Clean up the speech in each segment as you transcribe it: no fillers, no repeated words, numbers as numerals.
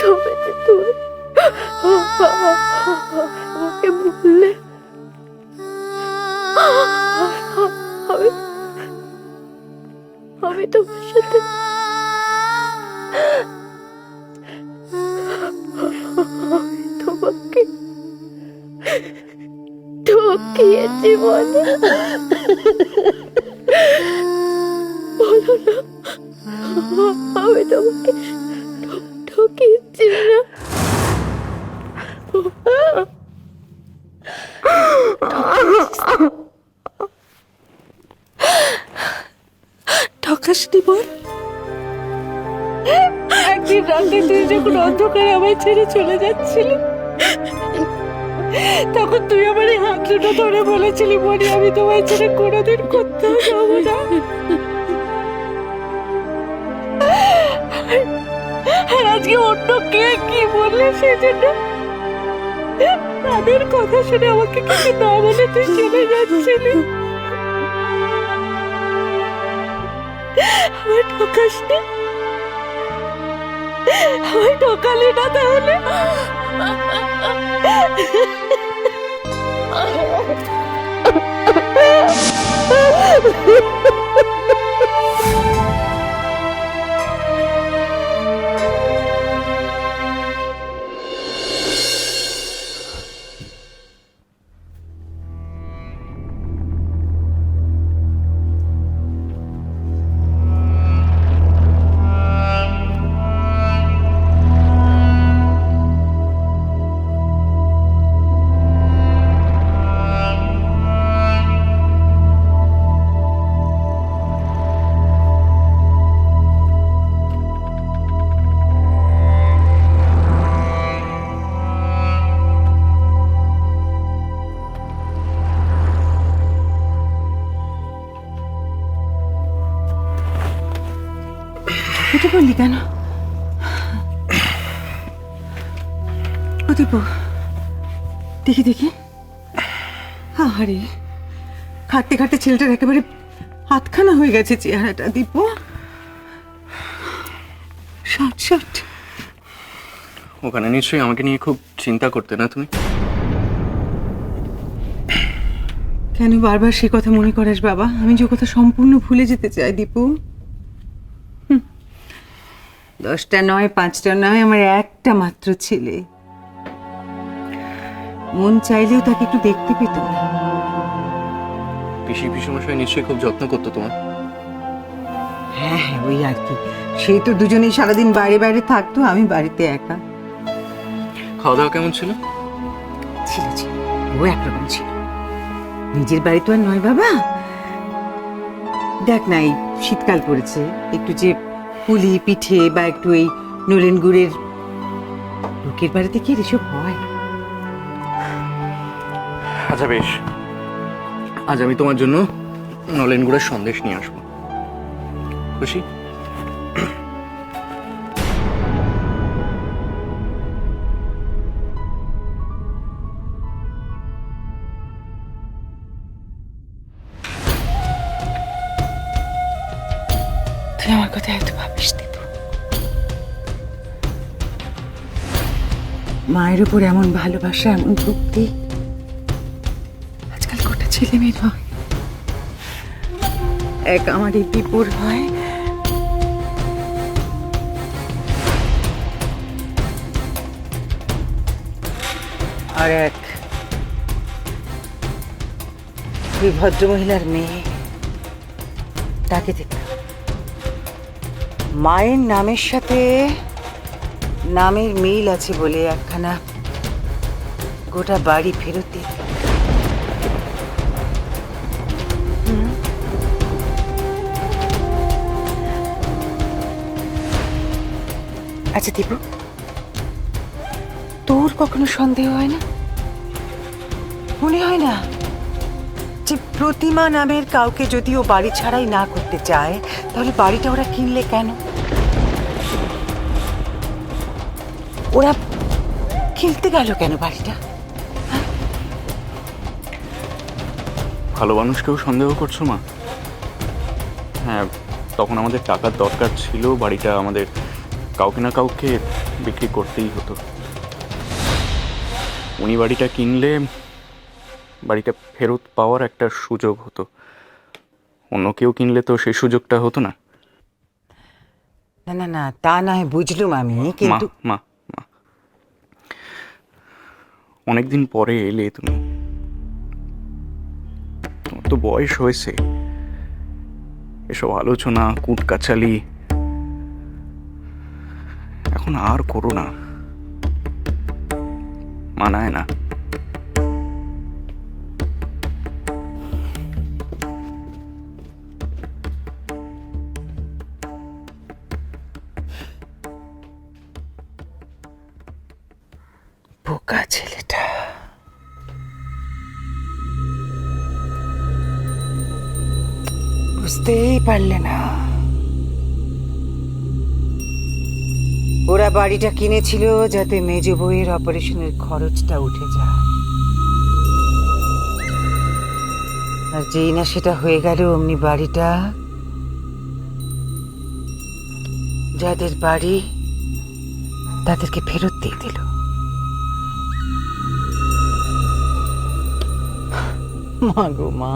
তবে যে তুমি আমাকে বললে আমি আমি তোমার সাথে তোমাকে ঠকিয়েছি বলে বলো না, আমি তোমাকে ঠকিয়েছি না? ঠকাসনি বল। একদিন রাতে তুই যখন অন্ধকারে আমায় ছেড়ে চলে যাচ্ছিলি, তখন তুই আমার এই হাত দুটো ধরে বলেছিলি, মনি আমি তোমায় ছেড়ে কোনোদিন কোথাও যাবো না। আর আজকে অন্য কে কি বললে সেজন্য তাদের কথা শুনে আমাকে কিছু না বলে তুই চলে যাচ্ছিলি। আমার ঠকাসনি, আমায় ঠকালি না তাহলে? এটা বললি কেন? দীপু দেখি দেখি, আরে খাটতে খাটতে ছেলেটার একেবারে হাতখানা হয়ে গেছে চেহারাটা। দীপু ষাট ষাট। ওখানে নিশ্চয়ই আমাকে নিয়ে খুব চিন্তা করতে না তুমি? কেন বারবার সে কথা মনে করাস বাবা? আমি যে কথা সম্পূর্ণ ভুলে যেতে চাই দীপু। 10টা নয় 5টা নয়, আমার একটা মাত্র ছেলে। মন চাইলেও তাকে একটু দেখতে পেত না। পিসি পিসমশাই নিশ্চয়ই খুব যত্ন করতো তোমার? হ্যাঁ হ্যাঁ, ওই আর কি। সেই তো দুজনেই সারাদিন বাইরে বাইরে থাকতো, আমি বাড়িতে একা। খাওয়া দাওয়া কেমন ছিল? ছিল ছিল, ও একরকম ছিল। নিজের বাড়ি তো আর নয় বাবা। দেখ না, এই শীতকাল পড়েছে, একটু যে পুলি পিঠে বা একটু এই নলেন গুড়ের, লোকের বাড়িতে কি এসব হয়? আচ্ছা বেশ, আজ আমি তোমার জন্য নলেন গুড়ের সন্দেশ নিয়ে আসবো। খুশি? তুই আমার কথা এত ভাবিস দীপু? মায়ের উপর এমন ভালোবাসা, এমন ভক্তি আজকাল গোটা ছেলে মেয়ের হয়। এক আমার এই দীপুর হয়। আর এক ওই ভদ্রমহিলার মেয়ে, তাকে দেখতে মায়ের নামের সাথে নামের মিল আছে বলে একখানা গোটা বাড়ি ফেরত দিতে। আচ্ছা দীপু, তোর কখনো সন্দেহ হয় না, মনে হয় না যে প্রতিমা নামের কাউকে যদি ও বাড়ি ছাড়াই না করতে চায়, তাহলে বাড়িটা ওরা কিনলে কেন? ওরা কিনতে গেল কেন বাড়িটা? ভালো মানুষকেও সন্দেহ করছো মা? হ্যাঁ, তখন আমাদের টাকার দরকার ছিল, বাড়িটা আমাদের কাউকে না কাউকে বিক্রি করতেই হতো। উনি বাড়িটা কিনলে বাড়িটা ফেরত পাওয়ার একটা সুযোগ হতো, অন্য কেউ কিনলে তো সেই সুযোগটা হতো না। না না না, তা নয় বুঝলুম আমি, মা কিন্তু মা মা অনেকদিন পরে এলে তুমি, তোমার তো বয়স হয়েছে, এসব আলোচনা কুটকাচালি এখন আর করো না, মানায় না। বোকা ছেলেটা। বুঝতেই পারলে না ওরা বাড়িটা কিনেছিল যাতে মেজ বউয়ের অপারেশনের খরচটা উঠে যায়, আর যেই না সেটা হয়ে গেল অমনি বাড়িটা যাদের বাড়ি তাদেরকে ফেরত দিয়ে দিল। মা গো মা,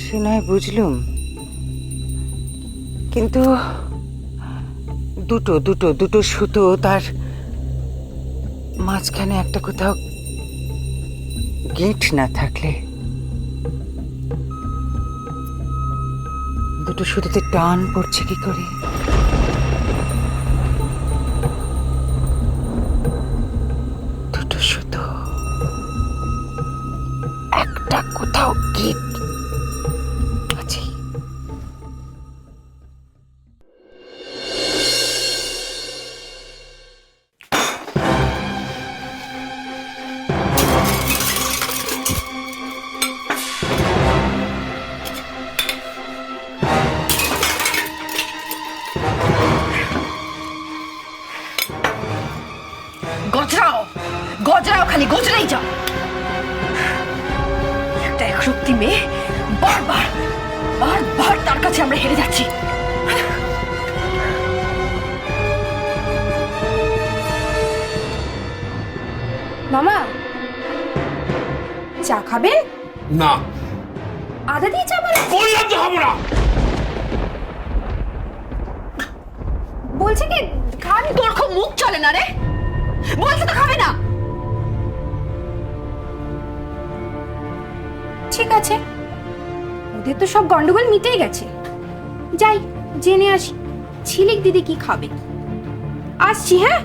সে নয় বুঝলুম, কিন্তু দুটো দুটো দুটো সুতো তার মাঝখানে একটা কোথাও গিঁট না থাকলে দুটো সুতোতে টান পড়ছে কি করে? দুটো সুতো একটা কোথাও গিঁট আছে। গজরাও গজরাও, খালি গজরাই যাও। একটা একরত্তি মেয়ে, বারবার বারবার তার কাছে আমরা হেরে যাচ্ছি। মামা, চা খাবেন? না, আদা দিয়ে চা বানান? বললাম তো খাবো না। বলছে কি খান? তোর খুব মুখ চলে না রে, বলছে তো খাবে না। ঠিক আছে, ওদের তো সব গন্ডগোল মিটেই গেছে। যাই জেনে আসি ঝিলিক দিদি কি খাবে। আসছি, হ্যাঁ।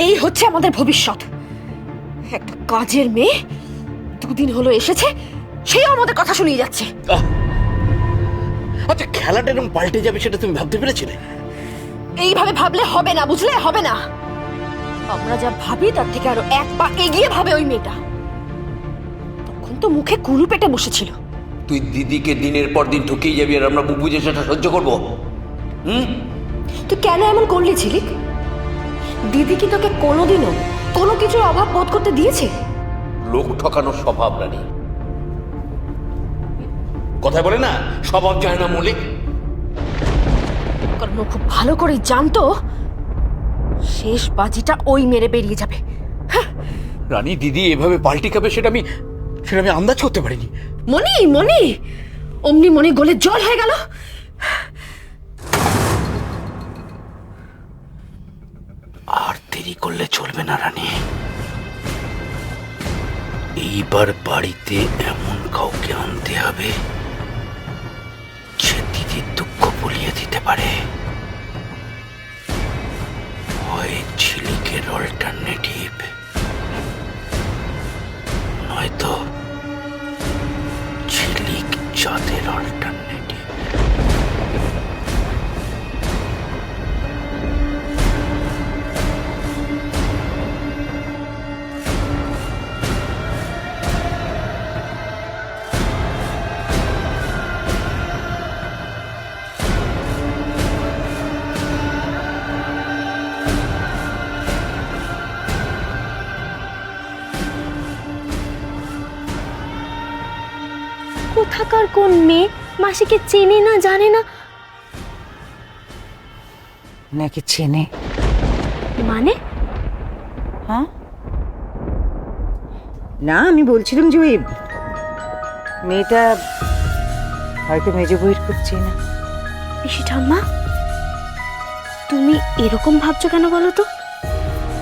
এই হচ্ছে আমাদের ভবিষ্যৎ। একটা কাজের মেয়ে দুদিন হলো এসেছে, সেই আমাদের কথা শুনিয়ে যাচ্ছে। আচ্ছা, খেলাটা এরকম পাল্টে যাবে সেটা তুমি ভাবতে পেরেছিলে? এইভাবে ভাবলে হবে না, বুঝলে? হবে না। আমরা যা ভাবি তার থেকে আরো এক পা এগিয়ে ভাবে ওই মেয়েটা। তখন তো মুখে কুলু পেটে বসেছিল। তুই দিদিকে দিনের পর দিন ঠকিয়ে যাবি আর আমরা বুক বুঝে সেটা সহ্য করবো? তুই কেন এমন করলি ঝিলিক? দিদি কি তোকে কোনোদিনও কোনো কিছুর অভাব বোধ করতে দিয়েছে? লোক ঠকানোর স্বভাব রানী। কথা বলে না, স্বভাব যায় না মৌলিক। কারণ ও খুব ভালো করে জানতো শেষ বাজিটা ওই মেরে বেরিয়ে যাবে। রানী, দিদি এভাবে পাল্টি খাবে সেটা আমি আন্দাজ করতে পারিনি। মনি মনি, অমনি মনি গলে জল হয়ে গেল। আর দেরি করলে চলবে না রানী। এইবার বাড়িতে এমন কাউকে আনতে হবে যে দিদির দুঃখ ভুলিয়ে দিতে পারে। হয় ঝিলিকের অল্টারনেটিভ, নয়তো ঝিলিক চাঁদের অল্টারনেটিভ। কোথাকার কোন মেয়ে মাসিকে চেনে না জানে না? নাকি চেনে? মানে হ্যাঁ, না আমি বলছিলাম যে ওই মেয়েটা হয়তো মেজ বউয়ের খুব চেনা। পিসি ঠাম্মা, তুমি এরকম ভাবছো কেন বলো তো?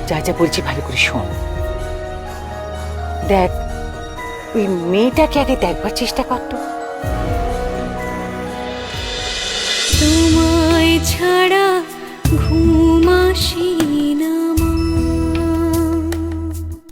যা যা বলছি ভালো করে শোন। দেখ, ওই মেয়েটাকে আগে দেখবার চেষ্টা করতো। তোমায় ছাড়া ঘুম আসে